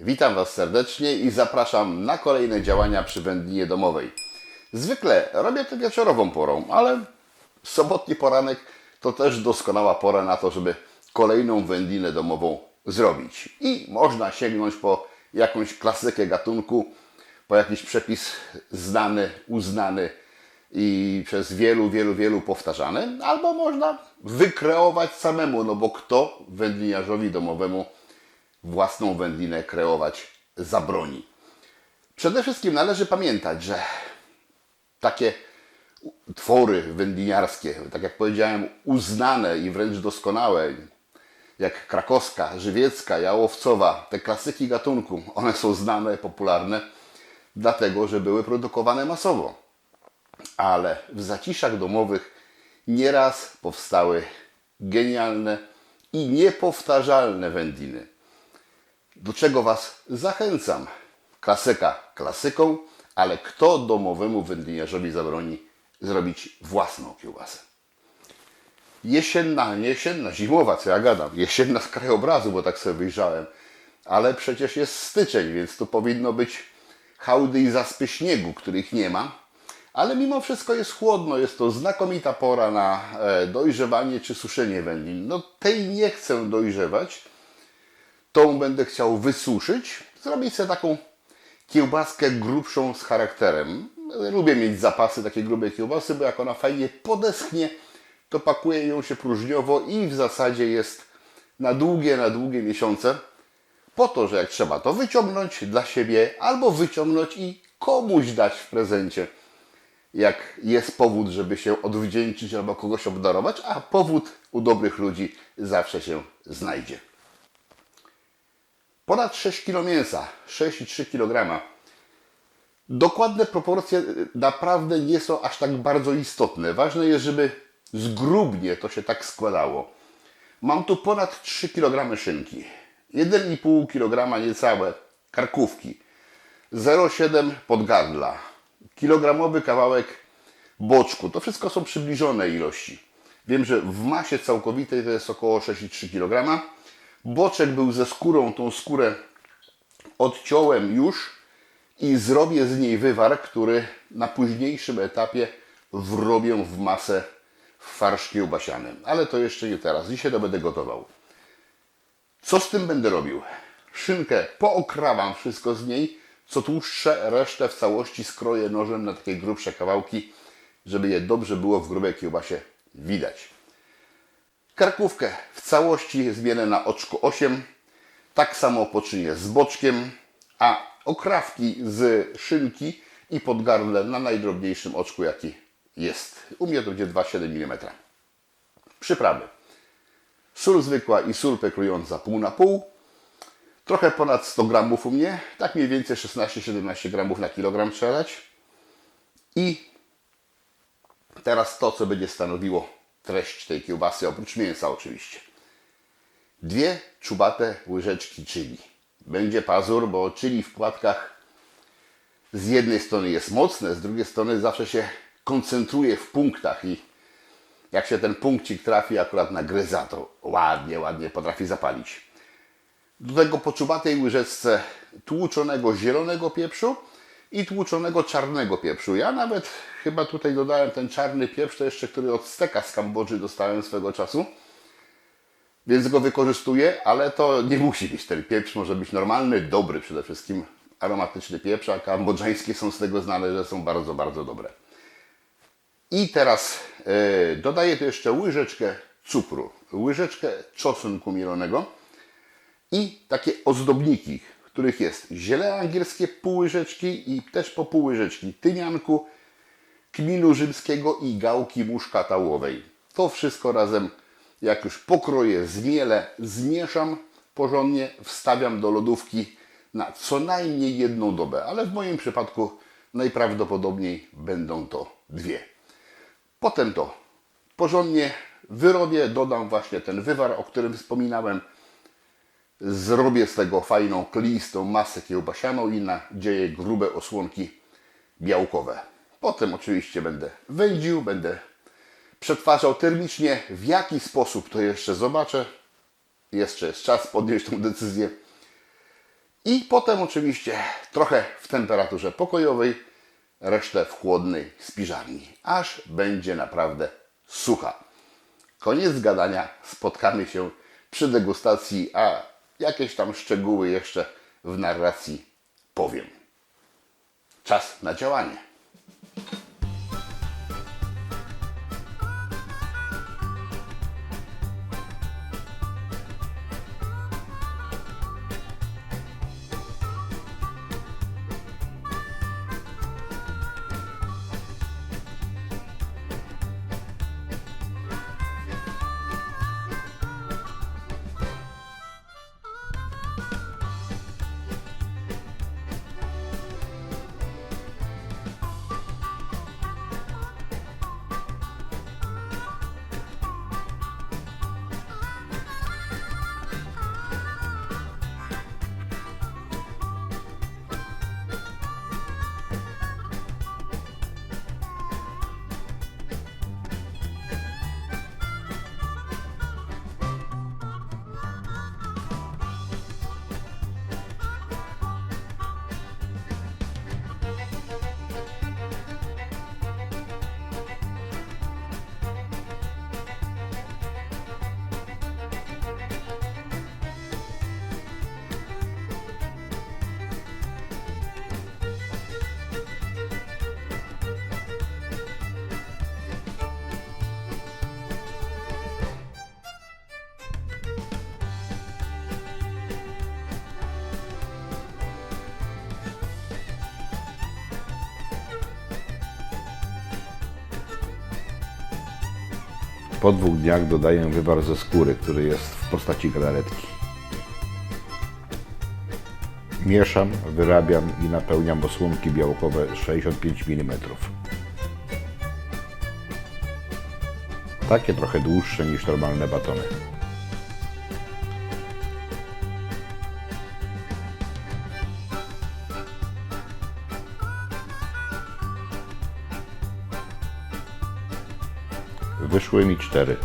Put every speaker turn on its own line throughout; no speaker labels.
Witam Was serdecznie i zapraszam na kolejne działania przy wędlinie domowej. Zwykle robię to wieczorową porą, ale sobotni poranek to też doskonała pora na to, żeby kolejną wędlinę domową zrobić. I można sięgnąć po jakąś klasykę gatunku, po jakiś przepis znany, uznany i przez wielu powtarzany, albo można wykreować samemu, no bo kto wędliniarzowi domowemu własną wędlinę kreować zabroni. Przede wszystkim należy pamiętać, że takie twory wędliniarskie, tak jak powiedziałem, uznane i wręcz doskonałe, jak krakowska, żywiecka, jałowcowa, te klasyki gatunku, one są znane, popularne, dlatego, że były produkowane masowo. Ale w zaciszach domowych nieraz powstały genialne i niepowtarzalne wędliny. Do czego Was zachęcam. Klasyka klasyką, ale kto domowemu wędliniarzowi zabroni zrobić własną kiełbasę? Jesienna, nie jesienna, zimowa, co ja gadam. Jesienna z krajobrazu, bo tak sobie wyjrzałem. Ale przecież jest styczeń, więc tu powinno być hałdy i zaspy śniegu, których nie ma. Ale mimo wszystko jest chłodno, jest to znakomita pora na dojrzewanie czy suszenie wędlin. No tej nie chcę dojrzewać, tą będę chciał wysuszyć, zrobić sobie taką kiełbaskę grubszą z charakterem. Lubię mieć zapasy takiej grubej kiełbasy, bo jak ona fajnie podeschnie, to pakuje ją się próżniowo i w zasadzie jest na długie miesiące, po to, że jak trzeba to wyciągnąć dla siebie, albo wyciągnąć i komuś dać w prezencie. Jak jest powód, żeby się odwdzięczyć albo kogoś obdarować, a powód u dobrych ludzi zawsze się znajdzie. Ponad 6 kg mięsa, 6,3 kg. Dokładne proporcje naprawdę nie są aż tak bardzo istotne. Ważne jest, żeby zgrubnie to się tak składało. Mam tu ponad 3 kg szynki, 1,5 kg niecałe karkówki, 0,7 podgardla, kilogramowy kawałek boczku. To wszystko są przybliżone ilości. Wiem, że w masie całkowitej to jest około 6,3 kg. Boczek był ze skórą, tą skórę odciąłem już i zrobię z niej wywar, który na późniejszym etapie wrobię w masę w farsz kiełbasiany. Ale to jeszcze nie teraz. Dzisiaj to będę gotował. Co z tym będę robił? Szynkę pookrawam wszystko z niej, co tłuszcze, resztę w całości skroję nożem na takie grubsze kawałki, żeby je dobrze było w grubej kiełbasie widać. Karkówkę w całości zmienię na oczko 8. Tak samo poczynię z boczkiem, a okrawki z szynki i podgardle na najdrobniejszym oczku, jaki jest. U mnie to będzie 2,7 mm. Przyprawy. Sól zwykła i sól pekrująca pół na pół. Trochę ponad 100 gramów u mnie. Tak mniej więcej 16-17 gramów na kilogram trzeba dać. I teraz to, co będzie stanowiło treść tej kiełbasy, oprócz mięsa oczywiście. 2 czubate łyżeczki chili. Będzie pazur, bo chili w płatkach z jednej strony jest mocne, z drugiej strony zawsze się koncentruje w punktach i jak się ten punkcik trafi akurat na gryza, to ładnie potrafi zapalić. Do tego po czubatej łyżeczce tłuczonego zielonego pieprzu i tłuczonego czarnego pieprzu. Ja nawet chyba tutaj dodałem ten czarny pieprz, to jeszcze który od steka z Kambodży dostałem swego czasu. Więc go wykorzystuję, ale to nie musi być ten pieprz, może być normalny, dobry przede wszystkim, aromatyczny pieprz, a kambodżańskie są z tego znane, że są bardzo dobre. I teraz dodaję tu jeszcze łyżeczkę cukru, łyżeczkę czosnku mielonego i takie ozdobniki, których jest ziele angielskie pół łyżeczki i też po pół łyżeczki tymianku, kminu rzymskiego i gałki muszkatałowej. To wszystko razem, jak już pokroję, zmielę, zmieszam porządnie, wstawiam do lodówki na co najmniej 1 dobę, ale w moim przypadku najprawdopodobniej będą to 2. Potem to porządnie wyrobię, dodam właśnie ten wywar, o którym wspominałem. Zrobię z tego fajną, kleistą masę kiełbasianą i nadzieję grube osłonki białkowe. Potem oczywiście będę wędził, będę przetwarzał termicznie. W jaki sposób to jeszcze zobaczę. Jeszcze jest czas podjąć tę decyzję. I potem oczywiście trochę w temperaturze pokojowej, resztę w chłodnej spiżarni, aż będzie naprawdę sucha. Koniec gadania, spotkamy się przy degustacji, a jakieś tam szczegóły jeszcze w narracji powiem. Czas na działanie.
Po 2 dniach dodaję wywar ze skóry, który jest w postaci galaretki. Mieszam, wyrabiam i napełniam osłonki białkowe 65 mm. Takie trochę dłuższe niż normalne batony. Wyszły mi 4.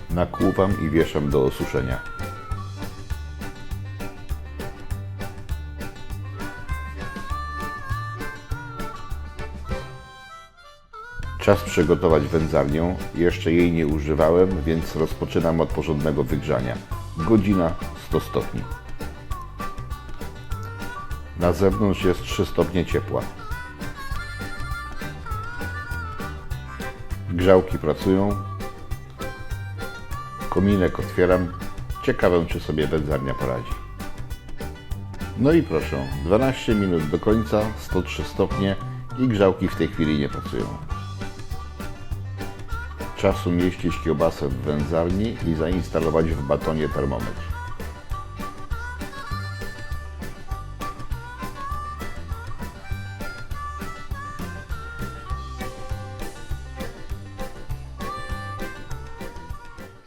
Nakłuwam i wieszam do osuszenia. Czas przygotować wędzarnię. Jeszcze jej nie używałem, więc rozpoczynam od porządnego wygrzania. Godzina 100 stopni. Na zewnątrz jest 3 stopnie ciepła. Grzałki pracują. Kominek otwieram. Ciekawe, czy sobie wędzarnia poradzi. No i proszę, 12 minut do końca, 103 stopnie i grzałki w tej chwili nie pracują. Czas umieścić kiełbasę w wędzarni i zainstalować w batonie termometr.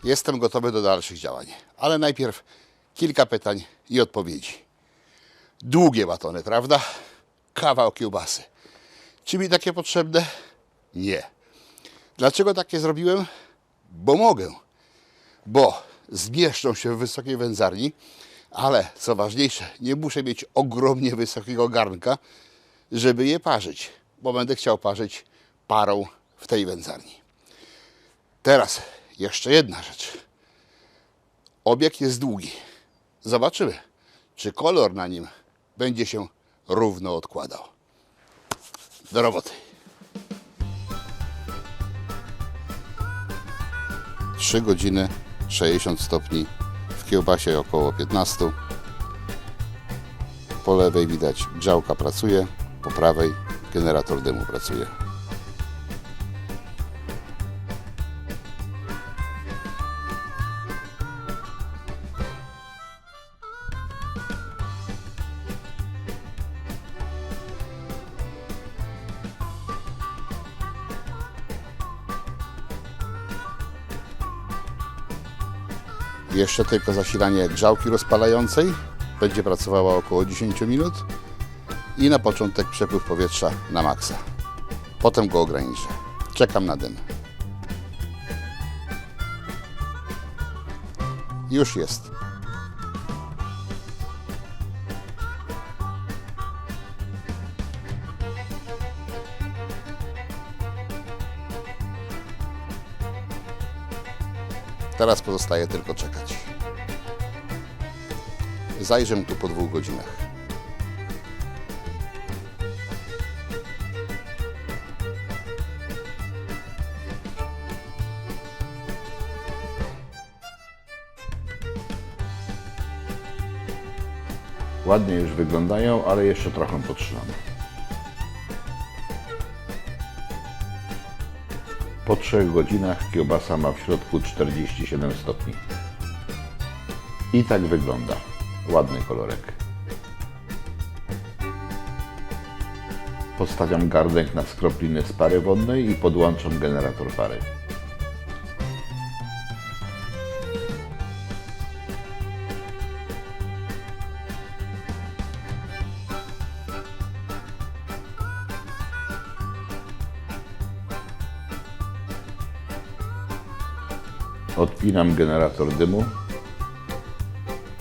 Jestem gotowy do dalszych działań, ale najpierw kilka pytań i odpowiedzi. Długie batony, prawda? Kawał kiełbasy. Czy mi takie potrzebne? Nie. Dlaczego takie zrobiłem? Bo mogę. Bo zmieszczą się w wysokiej wędzarni, ale co ważniejsze, nie muszę mieć ogromnie wysokiego garnka, żeby je parzyć, bo będę chciał parzyć parą w tej wędzarni. Teraz jeszcze jedna rzecz. Obieg jest długi. Zobaczymy, czy kolor na nim będzie się równo odkładał. Do roboty. 3 godziny, 60 stopni, w kiełbasie około 15. Po lewej widać grzałka pracuje, po prawej generator dymu pracuje. Jeszcze tylko zasilanie grzałki rozpalającej będzie pracowała około 10 minut i na początek przepływ powietrza na maksa. Potem go ograniczę. Czekam na dym. Już jest. Teraz pozostaje tylko czekać. Zajrzę tu po 2 godzinach.
Ładnie już wyglądają, ale jeszcze trochę potrzymamy. Po 3 godzinach kiełbasa ma w środku 47 stopni. I tak wygląda. Ładny kolorek. Podstawiam garnek na skropliny z pary wodnej i podłączam generator pary. Odpinam generator dymu.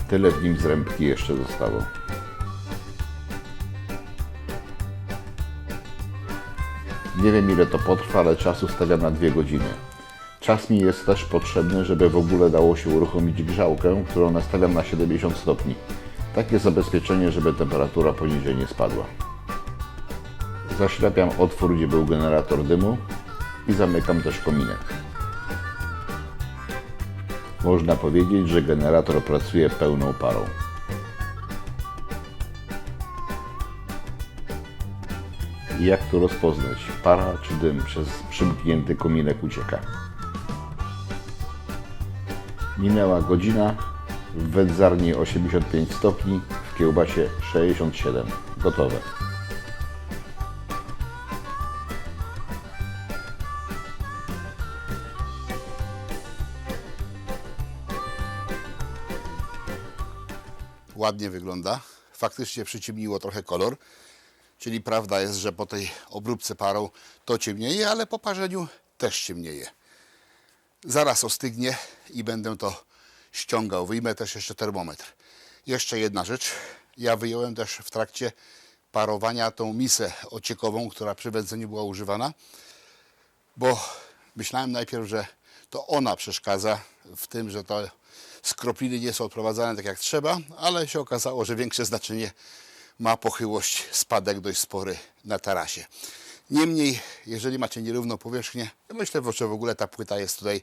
Tyle w nim z rębki jeszcze zostało. Nie wiem ile to potrwa, ale czas ustawiam na 2 godziny. Czas mi jest też potrzebny, żeby w ogóle dało się uruchomić grzałkę, którą nastawiam na 70 stopni. Takie zabezpieczenie, żeby temperatura poniżej nie spadła. Zaślepiam otwór, gdzie był generator dymu i zamykam też kominek. Można powiedzieć, że generator pracuje pełną parą. Jak to rozpoznać? Para czy dym przez przymknięty kominek ucieka? Minęła godzina, w wędzarni 85 stopni, w kiełbasie 67. Gotowe.
Ładnie wygląda. Faktycznie przyciemniło trochę kolor. Czyli prawda jest, że po tej obróbce parą to ciemnieje, ale po parzeniu też ciemnieje. Zaraz ostygnie i będę to ściągał. Wyjmę też jeszcze termometr. Jeszcze jedna rzecz. Ja wyjąłem też w trakcie parowania tą misę ociekową, która przy wędzeniu była używana, bo myślałem najpierw, że to ona przeszkadza w tym, że to skropliny nie są odprowadzane tak jak trzeba, ale się okazało, że większe znaczenie ma pochyłość, spadek dość spory na tarasie. Niemniej, jeżeli macie nierówną powierzchnię, ja myślę, że w ogóle ta płyta jest tutaj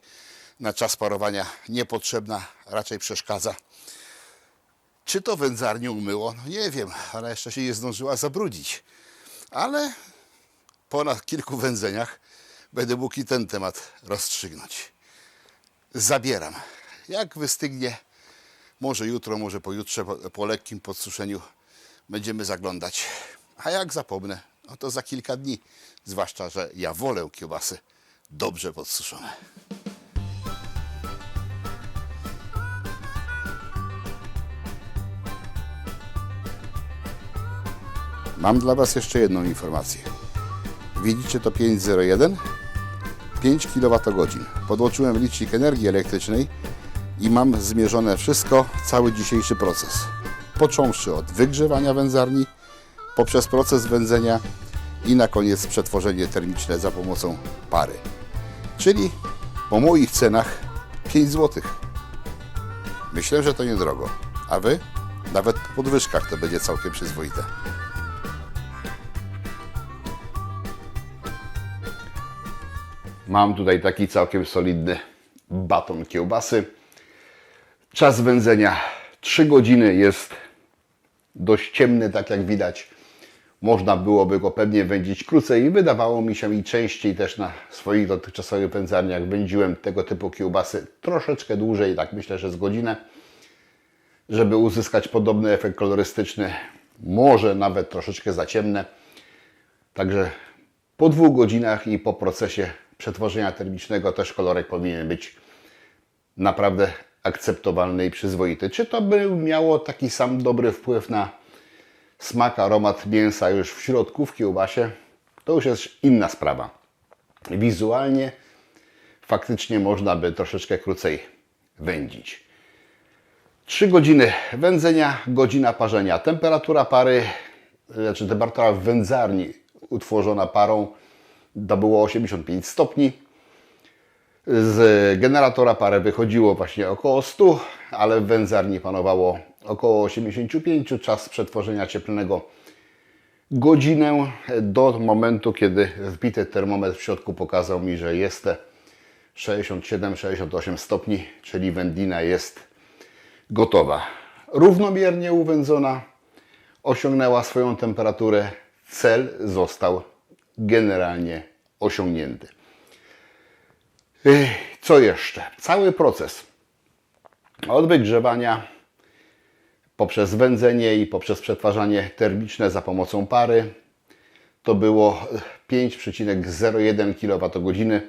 na czas parowania niepotrzebna, raczej przeszkadza. Czy to wędzarnię umyło? No nie wiem, ale jeszcze się nie zdążyła zabrudzić. Ale po kilku wędzeniach będę mógł i ten temat rozstrzygnąć. Zabieram. Jak wystygnie, może jutro, może pojutrze, po lekkim podsuszeniu będziemy zaglądać. A jak zapomnę, no to za kilka dni. Zwłaszcza, że ja wolę kiełbasy dobrze podsuszone. Mam dla Was jeszcze jedną informację. Widzicie to 501? 5 kWh. Podłączyłem licznik energii elektrycznej i mam zmierzone wszystko, cały dzisiejszy proces. Począwszy od wygrzewania wędzarni, poprzez proces wędzenia i na koniec przetworzenie termiczne za pomocą pary. Czyli po moich cenach 5 zł. Myślę, że to niedrogo. A Wy? Nawet po podwyżkach to będzie całkiem przyzwoite. Mam tutaj taki całkiem solidny baton kiełbasy. Czas wędzenia 3 godziny, jest dość ciemny, tak jak widać. Można byłoby go pewnie wędzić krócej i wydawało mi się i częściej też na swoich dotychczasowych wędzarniach wędziłem tego typu kiełbasy troszeczkę dłużej, tak myślę, że z godzinę, żeby uzyskać podobny efekt kolorystyczny, może nawet troszeczkę za ciemne. Także po 2 godzinach i po procesie przetworzenia termicznego też kolorek powinien być naprawdę akceptowalny i przyzwoity. Czy to by miało taki sam dobry wpływ na smak, aromat mięsa już w środku, w kiełbasie? To już jest inna sprawa. Wizualnie faktycznie można by troszeczkę krócej wędzić. 3 godziny wędzenia, godzina parzenia. Temperatura pary, znaczy temperatura w wędzarni utworzona parą to było 85 stopni. Z generatora parę wychodziło właśnie około 100, ale w wędzarni panowało około 85. Czas przetworzenia cieplnego godzinę do momentu, kiedy wbity termometr w środku pokazał mi, że jest te 67-68 stopni, czyli wędlina jest gotowa. Równomiernie uwędzona, osiągnęła swoją temperaturę, cel został generalnie osiągnięty. Co jeszcze? Cały proces od wygrzewania poprzez wędzenie i poprzez przetwarzanie termiczne za pomocą pary to było 5,01 kWh,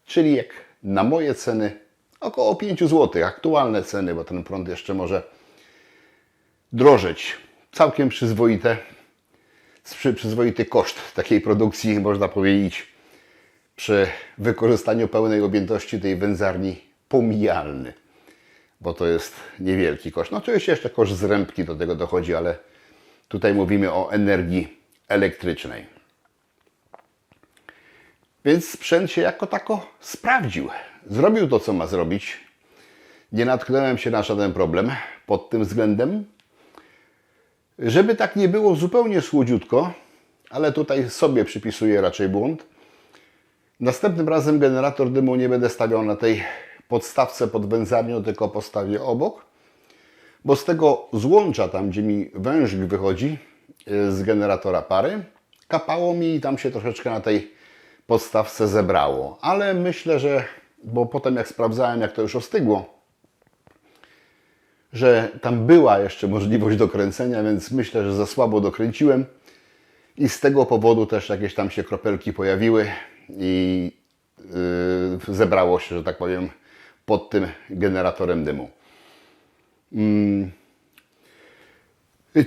czyli jak na moje ceny około 5 zł. Aktualne ceny, bo ten prąd jeszcze może drożeć. Całkiem przyzwoity koszt takiej produkcji, można powiedzieć, przy wykorzystaniu pełnej objętości tej wędzarni pomijalny, bo to jest niewielki koszt. No oczywiście jeszcze koszt zrębki do tego dochodzi, ale tutaj mówimy o energii elektrycznej. Więc sprzęt się jako tako sprawdził. Zrobił to, co ma zrobić. Nie natknąłem się na żaden problem pod tym względem. Żeby tak nie było zupełnie słodziutko, ale tutaj sobie przypisuję raczej błąd, następnym razem generator dymu nie będę stawiał na tej podstawce pod wędzarnią, tylko postawię obok, bo z tego złącza, tam gdzie mi wężyk wychodzi z generatora pary, kapało mi i tam się troszeczkę na tej podstawce zebrało. Ale myślę, że, bo potem jak sprawdzałem, jak to już ostygło, że tam była jeszcze możliwość dokręcenia, więc myślę, że za słabo dokręciłem i z tego powodu też jakieś tam się kropelki pojawiły i zebrało się, że tak powiem, pod tym generatorem dymu.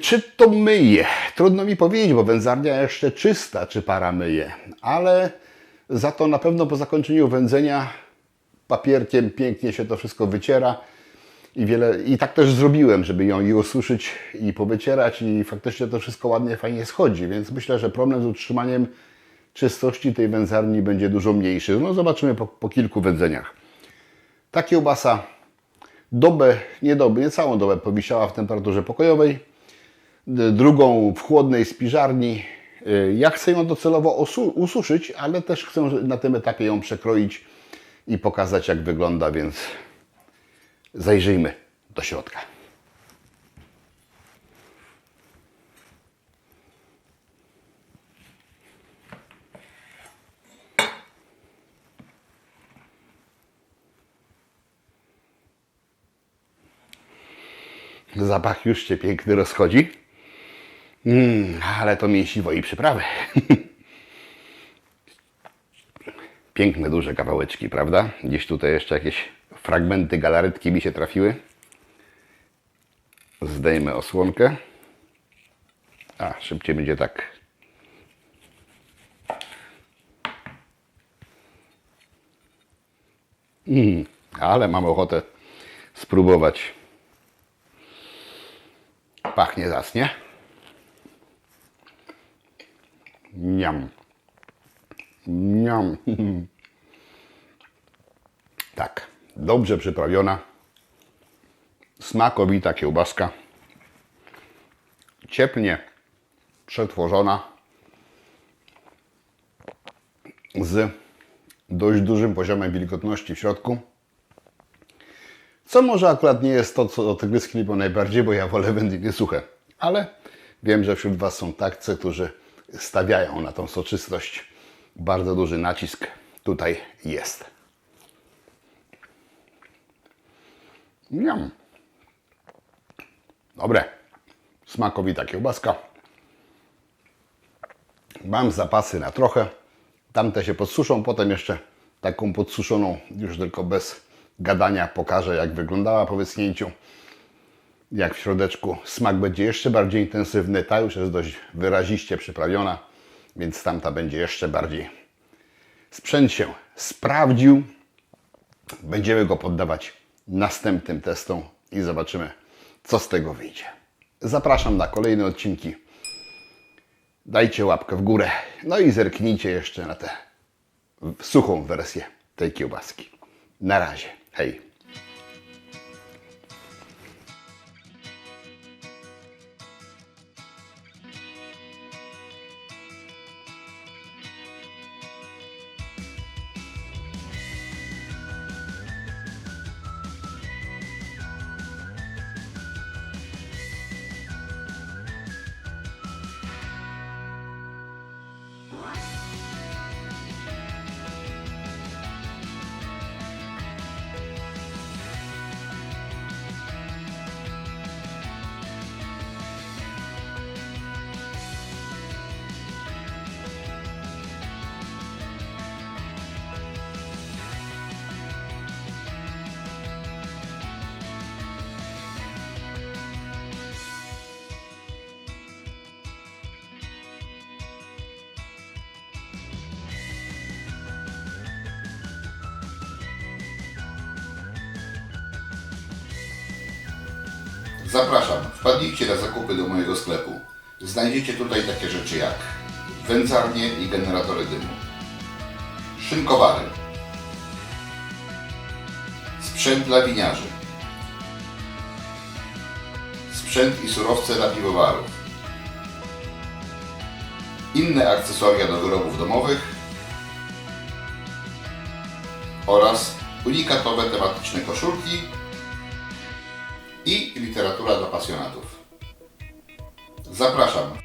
Czy to myje? Trudno mi powiedzieć, bo wędzarnia jeszcze czysta, czy para myje, ale za to na pewno po zakończeniu wędzenia papierkiem pięknie się to wszystko wyciera i tak też zrobiłem, żeby ją i osuszyć i powycierać i faktycznie to wszystko ładnie, fajnie schodzi, więc myślę, że problem z utrzymaniem czystości tej wędzarni będzie dużo mniejszy. No zobaczymy po kilku wędzeniach. Ta kiełbasa nie całą dobę powisiała w temperaturze pokojowej, drugą w chłodnej spiżarni. Ja chcę ją docelowo ususzyć, ale też chcę na tym etapie ją przekroić i pokazać, jak wygląda, więc zajrzyjmy do środka. Zapach już się piękny rozchodzi. Ale to mięsiwo i przyprawy. Piękne, duże kawałeczki, prawda? Gdzieś tutaj jeszcze jakieś fragmenty galaretki mi się trafiły. Zdejmę osłonkę. Szybciej będzie tak. Ale mam ochotę spróbować. Pachnie zacnie. Niam. Niam. Tak, dobrze przyprawiona, smakowita kiełbaska, cieplnie przetworzona, z dość dużym poziomem wilgotności w środku. Co może akurat nie jest to, co do tygryski lubią najbardziej, bo ja wolę wędliny suche. Ale wiem, że wśród Was są tacy, którzy stawiają na tą soczystość. Bardzo duży nacisk tutaj jest. Miam. Dobre. Smakowita kiełbaska. Mam zapasy na trochę. Tamte się podsuszą. Potem jeszcze taką podsuszoną, już tylko bez gadania, pokażę, jak wyglądała po wyschnięciu. Jak w środeczku smak będzie jeszcze bardziej intensywny. Ta już jest dość wyraziście przyprawiona, więc tamta będzie jeszcze bardziej. Sprzęt się sprawdził. Będziemy go poddawać następnym testom i zobaczymy, co z tego wyjdzie. Zapraszam na kolejne odcinki. Dajcie łapkę w górę. No i zerknijcie jeszcze na tę suchą wersję tej kiełbaski. Na razie. Hej. Zapraszam, wpadnijcie na zakupy do mojego sklepu. Znajdziecie tutaj takie rzeczy jak wędzarnie i generatory dymu, szynkowary, sprzęt dla winiarzy, sprzęt i surowce dla piwowarów, inne akcesoria do wyrobów domowych oraz unikatowe tematyczne koszulki i literatura dla pasjonatów. Zapraszam.